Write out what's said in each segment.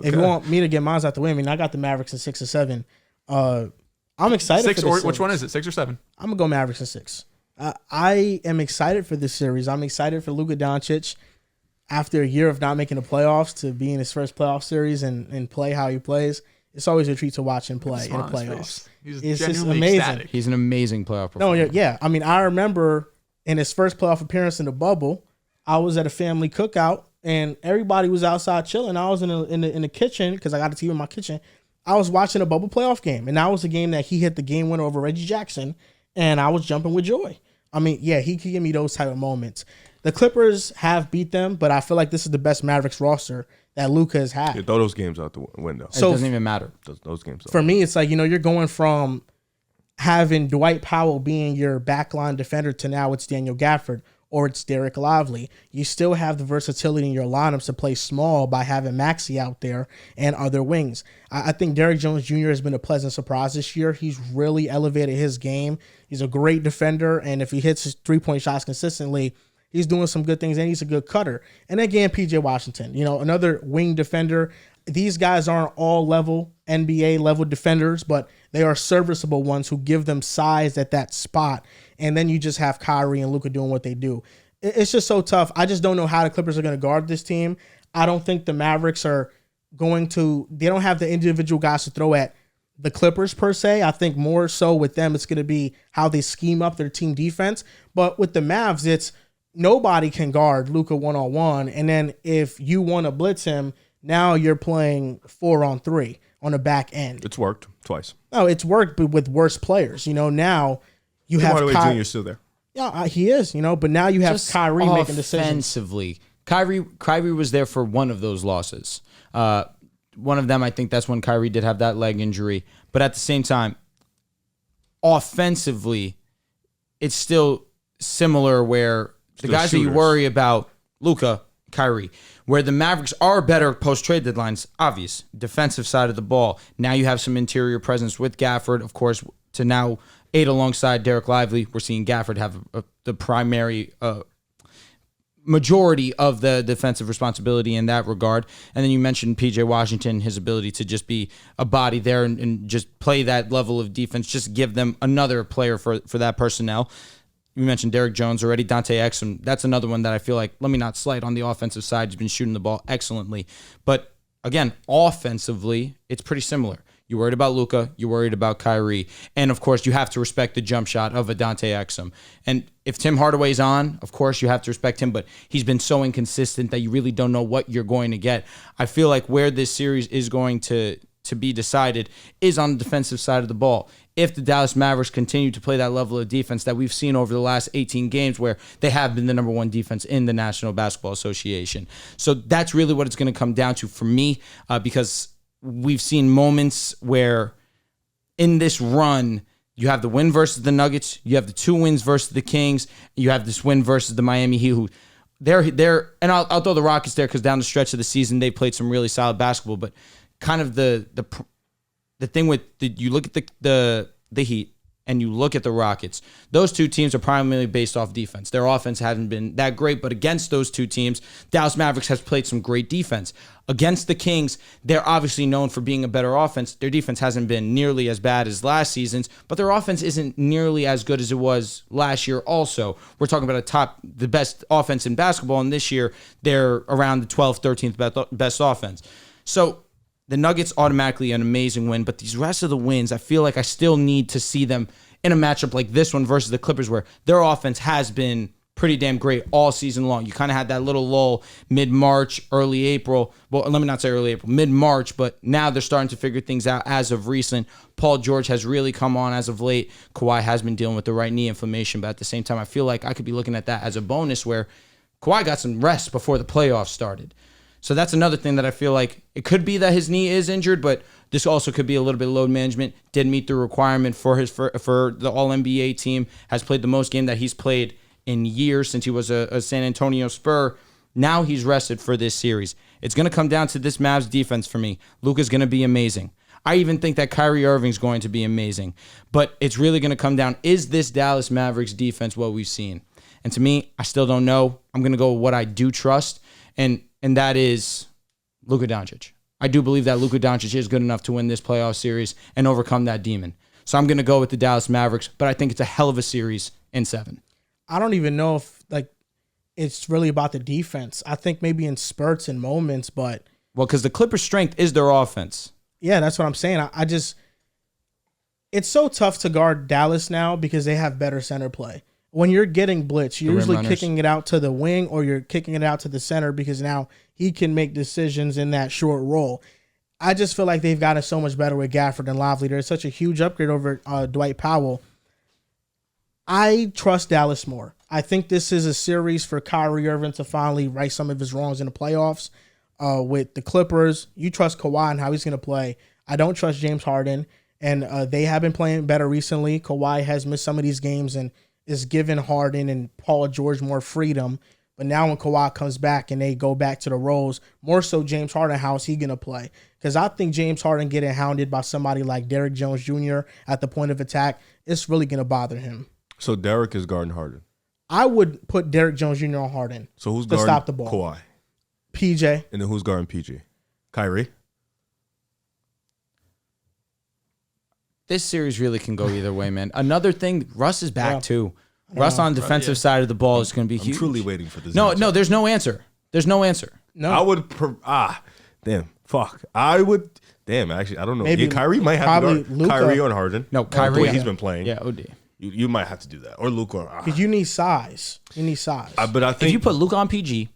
If you want me to get mine out the way, I mean, I got the Mavericks in 6 or 7. I'm excited for this series. Which one is it, 6 or 7? I'm going to go Mavericks in 6. I am excited for this series. I'm excited for Luka Doncic after a year of not making the playoffs to be in his first playoff series and play how he plays. It's always a treat to watch him play in the playoffs. It's just amazing. Ecstatic. He's an amazing playoff performer. No, yeah. I mean, I remember in his first playoff appearance in the bubble, I was at a family cookout and everybody was outside chilling. I was in the kitchen because I got a TV in my kitchen. I was watching a bubble playoff game, and that was the game that he hit the game winner over Reggie Jackson, and I was jumping with joy. I mean, yeah, he could give me those type of moments. The Clippers have beat them, but I feel like this is the best Mavericks roster that Luka has had. Yeah, throw those games out the window. So it doesn't even matter. Those games. For me, it's like, you're going from having Dwight Powell being your backline defender to now it's Daniel Gafford or it's Derek Lively. You still have the versatility in your lineups to play small by having Maxey out there and other wings. I think Derrick Jones Jr. has been a pleasant surprise this year. He's really elevated his game. He's a great defender, and if he hits his three-point shots consistently, he's doing some good things, and he's a good cutter. And again, P.J. Washington, another wing defender. These guys aren't all level NBA level defenders, but they are serviceable ones who give them size at that spot. And then you just have Kyrie and Luka doing what they do. It's just so tough. I just don't know how the Clippers are going to guard this team. I don't think the Mavericks are going to, they don't have the individual guys to throw at the Clippers per se. I think more so with them, it's going to be how they scheme up their team defense. But with the Mavs, it's nobody can guard Luka one-on-one. And then if you want to blitz him, now you're playing 4-on-3 on the back end. It's worked twice. No, it's worked, but with worse players. Now you have Hardaway Jr. still there. Yeah, he is. But now you have Just Kyrie making decisions. Offensively, Kyrie was there for one of those losses. One of them, I think that's when Kyrie did have that leg injury. But at the same time, offensively, it's still similar where the guys that you worry about, Luka, Kyrie, where the Mavericks are better post-trade deadlines, obvious. Defensive side of the ball. Now you have some interior presence with Gafford, of course, to now aid alongside Derek Lively. We're seeing Gafford have the primary majority of the defensive responsibility in that regard. And then you mentioned P.J. Washington, his ability to just be a body there and just play that level of defense, just give them another player for that personnel. You mentioned Derrick Jones already, Dante Exum. That's another one that I feel like, let me not slight on the offensive side. He's been shooting the ball excellently. But again, offensively, it's pretty similar. You're worried about Luka. You're worried about Kyrie. And, of course, you have to respect the jump shot of a Dante Exum. And if Tim Hardaway's on, of course, you have to respect him. But he's been so inconsistent that you really don't know what you're going to get. I feel like where this series is going to be decided is on the defensive side of the ball. If the Dallas Mavericks continue to play that level of defense that we've seen over the last 18 games where they have been the number one defense in the National Basketball Association. So that's really what it's going to come down to for me because we've seen moments where in this run, you have the win versus the Nuggets, you have the 2 wins versus the Kings, you have this win versus the Miami Heat, who they're and I'll throw the Rockets there because down the stretch of the season, they played some really solid basketball, but kind of the thing with you look at the Heat and you look at the Rockets, those two teams are primarily based off defense. Their offense hasn't been that great, but against those two teams, Dallas Mavericks has played some great defense. Against the Kings, they're obviously known for being a better offense. Their defense hasn't been nearly as bad as last season's, but their offense isn't nearly as good as it was last year also. We're talking about the best offense in basketball, and this year they're around the 12th, 13th best offense. So the Nuggets automatically an amazing win, but these rest of the wins, I feel like I still need to see them in a matchup like this one versus the Clippers where their offense has been pretty damn great all season long. You kind of had that little lull mid-March, early April. Well, let me not say early April, mid-March, but now they're starting to figure things out as of recent. Paul George has really come on as of late. Kawhi has been dealing with the right knee inflammation, but at the same time, I feel like I could be looking at that as a bonus where Kawhi got some rest before the playoffs started. So that's another thing that I feel like it could be that his knee is injured, but this also could be a little bit of load management. Did meet the requirement for the All-NBA team, has played the most game that he's played in years since he was a San Antonio Spur. Now he's rested for this series. It's going to come down to this Mavs defense for me. Luka's going to be amazing. I even think that Kyrie Irving's going to be amazing. But it's really going to come down, is this Dallas Mavericks defense what we've seen? And to me, I still don't know. I'm going to go with what I do trust, and that is Luka Doncic. I do believe that Luka Doncic is good enough to win this playoff series and overcome that demon. So I'm going to go with the Dallas Mavericks, but I think it's a hell of a series in 7. I don't even know if it's really about the defense. I think maybe in spurts and moments, but well, because the Clippers' strength is their offense. Yeah, that's what I'm saying. I just it's so tough to guard Dallas now because they have better center play. When you're getting blitz, you're usually kicking it out to the wing or you're kicking it out to the center because now he can make decisions in that short roll. I just feel like they've gotten so much better with Gafford and Lively. There's such a huge upgrade over Dwight Powell. I trust Dallas more. I think this is a series for Kyrie Irving to finally right some of his wrongs in the playoffs. With the Clippers, you trust Kawhi and how he's going to play. I don't trust James Harden, and they have been playing better recently. Kawhi has missed some of these games and is giving Harden and Paul George more freedom. But now when Kawhi comes back and they go back to the roles, more so James Harden, how's he going to play? Because I think James Harden getting hounded by somebody like Derrick Jones Jr. at the point of attack, it's really going to bother him. So Derrick is guarding Harden. I would put Derrick Jones Jr. on Harden. So who's to guarding stop the ball? Kawhi? PJ. And then who's guarding PG? Kyrie? This series really can go either way, man. Another thing, Russ is back too. Russ on the defensive side of the ball is going to be huge. I'm truly waiting for this. No, there's no answer. There's no answer. No. I would. Actually, I don't know. Maybe Kyrie might have to guard Luka. Kyrie on Harden. No, The Kyrie. way he's been playing. Yeah, OD. You might have to do that. Or Luka. Because you need size. You need size. But I think If you put Luka on PG,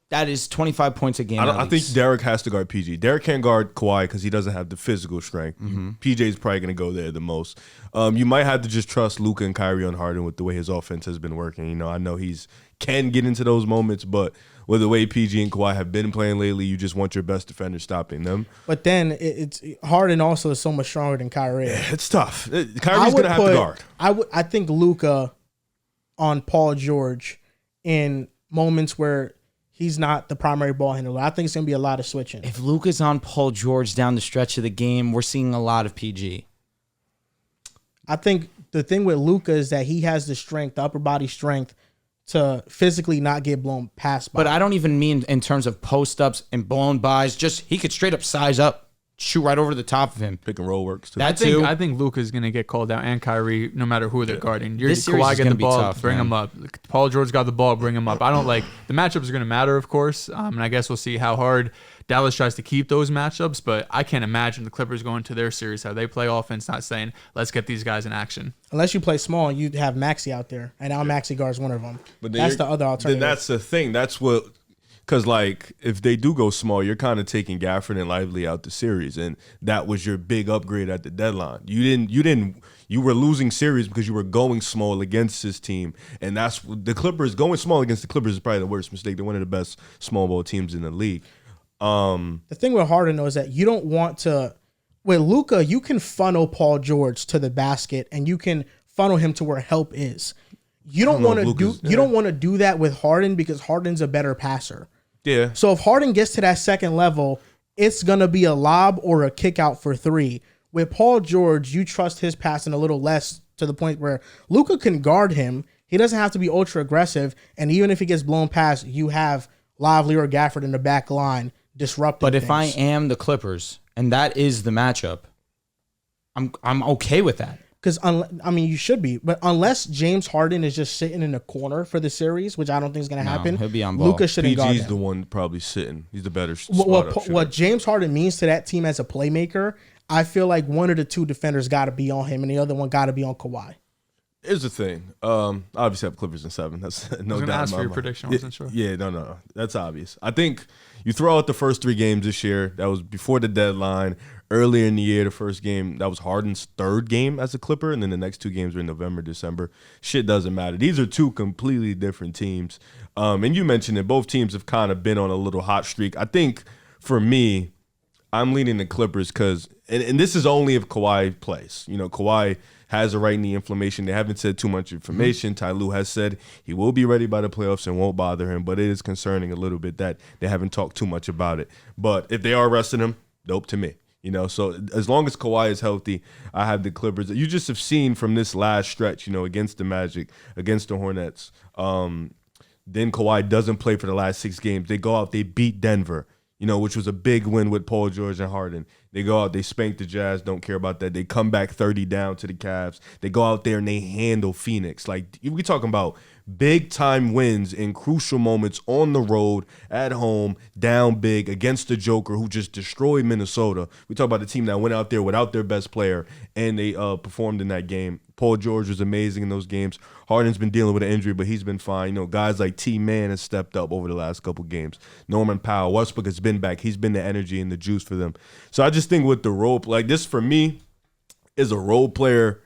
that is 25 points a game. I think Derrick has to guard PG. Derrick can't guard Kawhi because he doesn't have the physical strength. PJ's probably going to go there the most. You might have to just trust Luka and Kyrie on Harden with the way his offense has been working. I know he's can get into those moments, but with the way PG and Kawhi have been playing lately, you just want your best defender stopping them. But then it's Harden also is so much stronger than Kyrie. Yeah, it's tough. Kyrie's going to have to guard. I think Luka on Paul George in moments where he's not the primary ball handler. I think it's going to be a lot of switching. If Luka's on Paul George down the stretch of the game, we're seeing a lot of PG. I think the thing with Luka is that he has the strength, the upper body strength, to physically not get blown past by. But I don't even mean in terms of post-ups and blown bys. Just he could straight up size up, shoot right over the top of him. Pick and roll works too. I think Luka's going to get called out and Kyrie no matter who they're guarding. This series Kawhi is get gonna the be ball, tough, bring man. him up. Paul George got the ball, bring him up. I don't like the matchups are going to matter, of course, and I guess we'll see how hard Dallas tries to keep those matchups. But I can't imagine the Clippers going to their series how they play offense, not saying let's get these guys in action. Unless you play small, you'd have Maxey out there, and now Maxey guards one of them. But that's the other alternative. Then that's the thing. That's what. Because, if they do go small, you're kind of taking Gafford and Lively out the series, and that was your big upgrade at the deadline. You were losing series because you were going small against this team, and that's the Clippers. Going small against the Clippers is probably the worst mistake. They're one of the best small ball teams in the league. The thing with Harden, though, is that you don't want to. With Luka, you can funnel Paul George to the basket, and you can funnel him to where help is. You don't want to do. You don't want to do that with Harden because Harden's a better passer. Yeah. So if Harden gets to that second level, it's going to be a lob or a kick out for three. With Paul George, you trust his passing a little less to the point where Luka can guard him. He doesn't have to be ultra aggressive. And even if he gets blown past, you have Lively or Gafford in the back line disrupting But if things. I am the Clippers and that is the matchup, I'm okay with that. Because, you should be. But unless James Harden is just sitting in a corner for the series, which I don't think is going to happen, he'll be on ball. Luka shouldn't guard PG's him. the one probably sitting. He's the better What James Harden means to that team as a playmaker, I feel like one of the two defenders got to be on him and the other one got to be on Kawhi. Here's the thing. Obviously, I have Clippers in 7. That's no doubt. I was going to ask for your mind. prediction. I wasn't sure. Yeah, no. That's obvious. I think you throw out the first 3 games this year. That was before the deadline. Earlier in the year, the first game, that was Harden's 3rd game as a Clipper, and then the next 2 games were in November, December. Shit doesn't matter. These are 2 completely different teams. And you mentioned it, both teams have kind of been on a little hot streak. I think, for me, I'm leaning the Clippers because, and this is only if Kawhi plays. Kawhi has a right knee inflammation. They haven't said too much information. Ty Lue has said he will be ready by the playoffs and won't bother him, but it is concerning a little bit that they haven't talked too much about it. But if they are resting him, dope to me. So as long as Kawhi is healthy, I have the Clippers. You just have seen from this last stretch, against the Magic, against the Hornets. Then Kawhi doesn't play for the last 6 games. They go out, they beat Denver. which was a big win with Paul George and Harden. They go out, they spank the Jazz, don't care about that. They come back 30 down to the Cavs. They go out there and they handle Phoenix. Like, we talking about big time wins in crucial moments on the road, at home, down big against the Joker who just destroyed Minnesota. We talk about the team that went out there without their best player and they performed in that game. Paul George was amazing in those games. Harden's been dealing with an injury, but he's been fine. Guys like T-Man has stepped up over the last couple games. Norman Powell, Westbrook has been back. He's been the energy and the juice for them. So I just think with the role, like this for me is a role player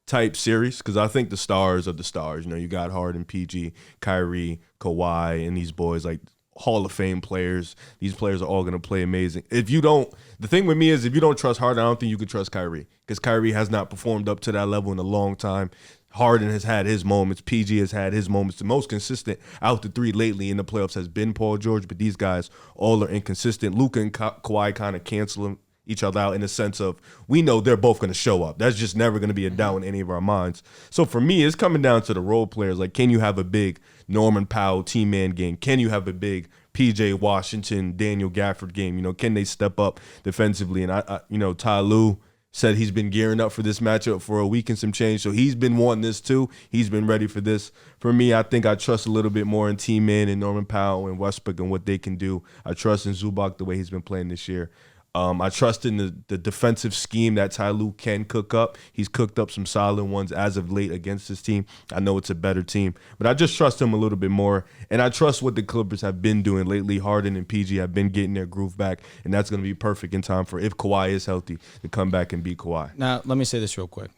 type series because I think the stars are the stars. You got Harden, PG, Kyrie, Kawhi, and these boys like Hall of Fame players. These players are all going to play amazing. The thing with me is if you don't trust Harden, I don't think you could trust Kyrie because Kyrie has not performed up to that level in a long time. Harden has had his moments. PG has had his moments. The most consistent out the three lately in the playoffs has been Paul George, but these guys all are inconsistent. Luka and Kawhi kind of cancel each other out in the sense of we know they're both going to show up. That's just never going to be a doubt in any of our minds. So for me, it's coming down to the role players. Like, can you have a big Norman Powell T-Man game? Can you have a big PJ Washington, Daniel Gafford game? Can they step up defensively? And Ty Lue said he's been gearing up for this matchup for a week and some change. So he's been wanting this too. He's been ready for this. For me, I think I trust a little bit more in T-Man and Norman Powell and Westbrook and what they can do. I trust in Zubac the way he's been playing this year. I trust in the defensive scheme that Ty Lue can cook up. He's cooked up some solid ones as of late against this team. I know it's a better team, but I just trust him a little bit more. And I trust what the Clippers have been doing lately. Harden and PG have been getting their groove back, and that's going to be perfect in time for, if Kawhi is healthy, to come back and beat Kawhi. Now, let me say this real quick.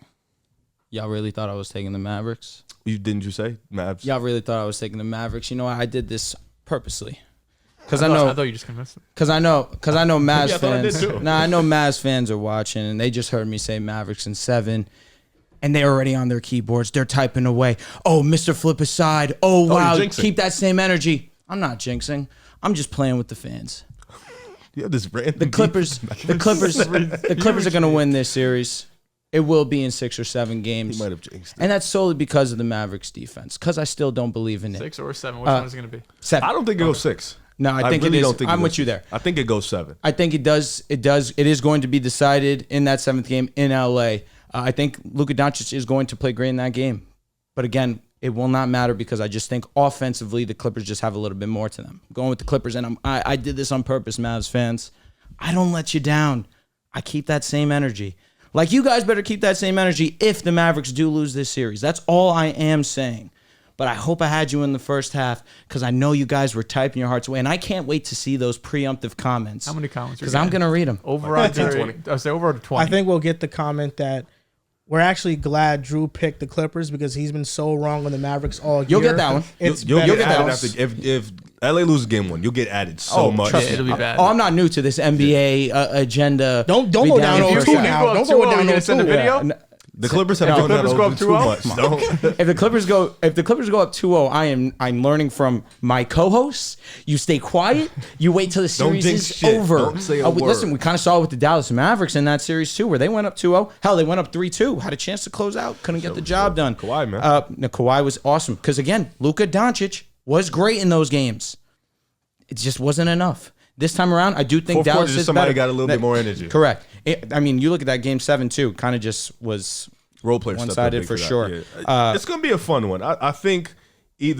Y'all really thought I was taking the Mavericks? Didn't you say Mavs? Y'all really thought I was taking the Mavericks? You know what? I did this purposely. I thought you just convinced them. Because I know Mavs Yeah, I thought I did fans. too. I know Mavs fans are watching, and they just heard me say Mavericks in 7, and they're already on their keyboards. They're typing away. Oh, Mr. Flip aside. Oh, wow. you're jinxing. Keep that same energy. I'm not jinxing. I'm just playing with the fans. You have this random The Clippers are going to win this series. It will be in 6 or 7 games. He might have jinxed it. And that's solely because of the Mavericks defense, because I still don't believe in it. 6 or 7? Which one is it going to be? 7. I don't think it goes 6. No, I think really it is. don't think I'm it with goes you 6. there. I think it goes 7. I think it does. It is going to be decided in that 7th game in LA. I think Luka Doncic is going to play great in that game. But again, it will not matter because I just think offensively the Clippers just have a little bit more to them. I'm going with the Clippers, and I did this on purpose, Mavs fans. I don't let you down. I keep that same energy. Like, you guys better keep that same energy if the Mavericks do lose this series. That's all I am saying. But I hope I had you in the first half because I know you guys were typing your hearts away. And I can't wait to see those preemptive comments. How many comments? Because I'm going to read them. Over on 20. I say over on 20. I think we'll get the comment that we're actually glad Drew picked the Clippers because he's been so wrong on the Mavericks all year. You'll get that one. You'll better get added else. after if LA loses game 1. You'll get added so much. Trust Yeah, me. it'll be bad. Oh, I'm not new to this NBA agenda. Don't go down Medallion on first two half. now. Don't Go go up 2-0, down you on send a two. video? The Clippers have No, done that Clippers go over up too 2-0? much. Don't. If the Clippers go up 2-0, I'm learning from my co-hosts. You stay quiet. You wait till the series jinx is shit. over. Don't say a word. Listen, we kind of saw it with the Dallas Mavericks in that series too, where they went up 2-0. Hell, they went up 3-2. Had a chance to close out. Couldn't get the job done. Kawhi, man. Kawhi was awesome because again, Luka Doncic was great in those games. It just wasn't enough. This time around, I do think Fourth quarter, Dallas just is somebody better. got a little bit more energy. Correct. You look at that game 7 too. Kind of just was Role player stepped up one-sided big for that. sure. Yeah. It's going to be a fun one. I think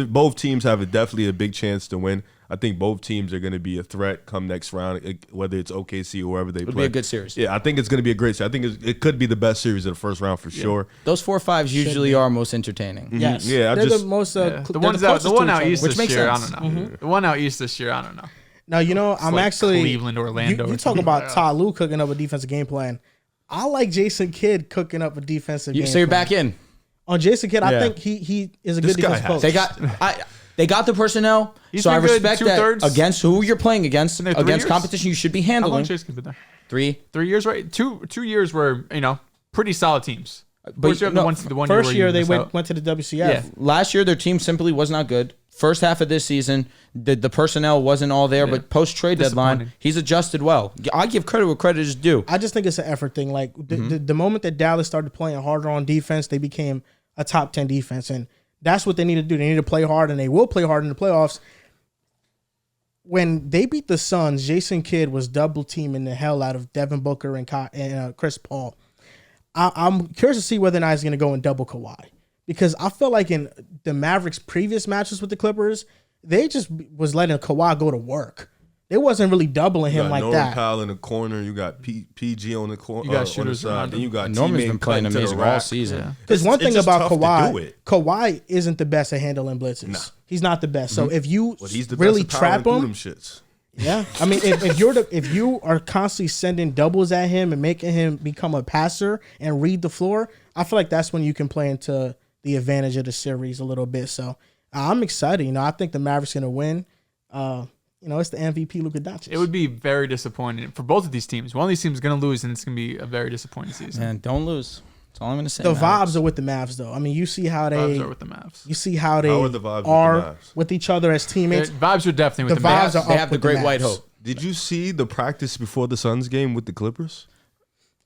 both teams have definitely a big chance to win. I think both teams are going to be a threat come next round, whether it's OKC or wherever they play. It'll be a good series. Yeah, I think it's going to be a great series. I think it could be the best series of the first round for sure. Those 4-5s usually are most entertaining. Yes. Yeah, they're the most. The The one out east Which this makes year, sense. I don't know. The one out east this year, I don't know. Now, I'm like actually Cleveland, Orlando You or talk something about like that. Ty Lue cooking up a defensive game plan. I like Jason Kidd cooking up a defensive game So you're plan. back in. On Jason Kidd, I Yeah. think he is a This good guy defensive has- coach. They got the personnel. He's So I been good respect that 2/3. against who you're playing against, there 3 against years? competition you should be How long handling. Chase been there? 3. 3 years, right? Two years were pretty solid teams. But First year, no, the one First where year you they missed out. went to the WCF. Yeah. Last year their team simply was not good. First half of this season, the personnel wasn't all there, but post trade deadline, Disappointing. he's adjusted well. I give credit where credit is due. I just think it's an effort thing. Like the moment that Dallas started playing harder on defense, they became a top 10 defense, and that's what they need to do. They need to play hard, and they will play hard in the playoffs. when they beat the Suns, Jason Kidd was double teaming the hell out of Devin Booker and Chris Paul. I'm curious to see whether or not he's going to go and double Kawhi, because I feel like in the Mavericks' previous matches with the Clippers, they just was letting Kawhi go to work. They wasn't really doubling him like Norman that. Powell in the corner. You got PG on the corner. You got shooters on the around side. Then you got Norman's teammate been playing cutting to the amazing all rack. season. Because one thing just about tough to do Kawhi, it. Kawhi isn't the best at handling blitzes. Nah. He's not the best. So if you But he's the really best at trap powering him, through them shits. yeah. I mean, if you are constantly sending doubles at him and making him become a passer and read the floor, I feel like that's when you can play into the advantage of the series a little bit. So I'm excited. I think the Mavericks going to win. It's the MVP Luka Doncic. It would be very disappointing for both of these teams. One of these teams is going to lose, and it's going to be a very disappointing season. Man, don't lose. That's all I'm going to say. The vibes are with the Mavs, though. I mean, you see how Vibes are with the Mavs. you see how they How are the vibes with the are Mavs? with each other as teammates. Vibes are definitely with The the vibes Mavs. are They up have the with great Mavs. white hope. Did you see the practice before the Suns game with the Clippers?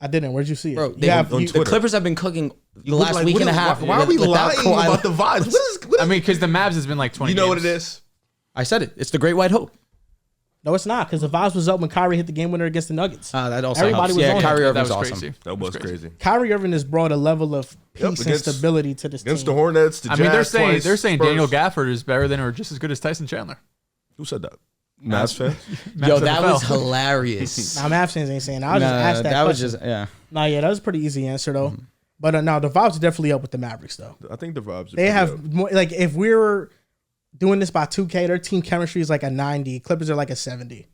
I didn't. Where'd you see it? Bro, You they, have- on you- the Twitter. Clippers have been cooking the You look last like- week what and a is- half. Why are we without lying Kawhi. about the vibes? What I mean, because the Mavs has been like 20 you know what games. it is? I said it. It's the great white hope. No, it's not, because the vibes was up when Kyrie hit the game winner against the Nuggets. That also Everybody helps. was Yeah, on Kyrie it. Irving's That was awesome. crazy. That was crazy. Kyrie Irving has brought a level of Yep, peace against- and stability to this Against team. the Hornets, the I mean, Jazz they're twice, saying Spurs. Daniel Gafford is better than or just as good as Tyson Chandler. Who said that? Mavs fan? Yo, Mavs that NFL. was hilarious. Now, Mavs fans ain't saying that. I was just asked that was question. just, yeah. Nah, yeah, that was a pretty easy answer, though. But no, the vibes are definitely up with the Mavericks, though. I think the vibes are They pretty have, up. more, like, if we were doing this by 2K, their team chemistry is like a 90. Clippers are like a 70.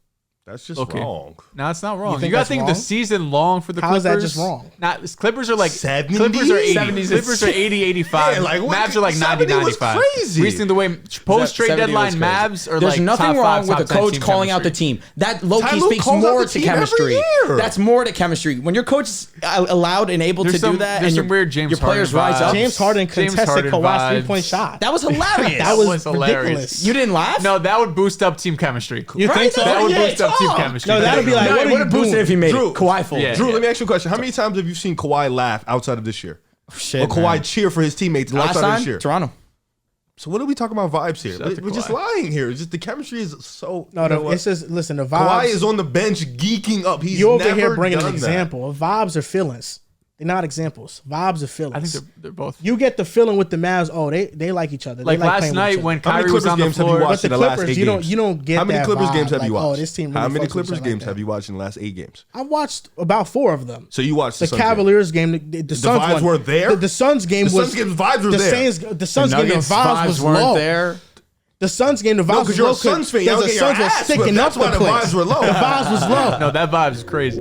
That's just Okay. wrong. No, it's not wrong. think You got to that's think wrong? the season long for the How is Clippers. that just wrong? Not Clippers are like 70s? Clippers are 80. 70s. Clippers are 80, 85. Yeah, like, what- Mavs are like 90, 70 was 95. crazy. Recently, the way post trade 70 deadline was crazy. Mavs are There's like nothing top wrong five, with top the 10 coach team calling out the chemistry. team. That low Ty key Lue speaks calls out more the to team every chemistry. year. That's more to chemistry. When your coach is allowed and able There's to some- do that, there's and some your, weird James your players Harden rise up. vibes. James Harden James contested Harden Kawhi's vibes. 3-point shot. That was hilarious. That was hilarious. ridiculous. You didn't laugh? No, that would boost up team chemistry. You Right? think so? That would Yeah, boost up team talk. chemistry. No, that'd be like, No, what it are would you have boosted doing? if he made Drew. it. Kawhi full. Yeah. Drew, let me ask you a question. How many times have you seen Kawhi laugh outside of this year? Shit, Or Kawhi man. cheer for his teammates Last outside of time, this year? Toronto. So what are we talking about vibes here? Shout out to We're just Kawhi. lying here. It's just the chemistry is so. No, you know no, what? it's just, listen, the Kawhi vibes. is on the bench geeking up. He's You over never here bringing an done that. example. Vibes are feelings. They're not examples. Vibes are feelings. I think they're both. You get the feeling with the Mavs. Oh, they like each other. Like they like last playing with night each other. when How many Kyrie was Clippers on the games have you floor. watched But in the the last Clippers, 8 you games? don't get How many that Clippers vibe, games have you like, watched? Oh, this team. How really many fucks with Clippers each other games like have that. you watched in the last 8 games? I watched about 4 of them. So you watched The Suns game. Cavaliers game, the Suns vibes one. were there? The Suns game The was Suns game's vibes were the there. The Suns game, the Nuggets vibes was weren't low. there. The Suns game, the vibes No, was because you're low. a Suns fan. Y'all Because the get your Suns were ass sticking whipped. up That's why the the place. vibes were low. The vibes was low. No, that vibe is crazy.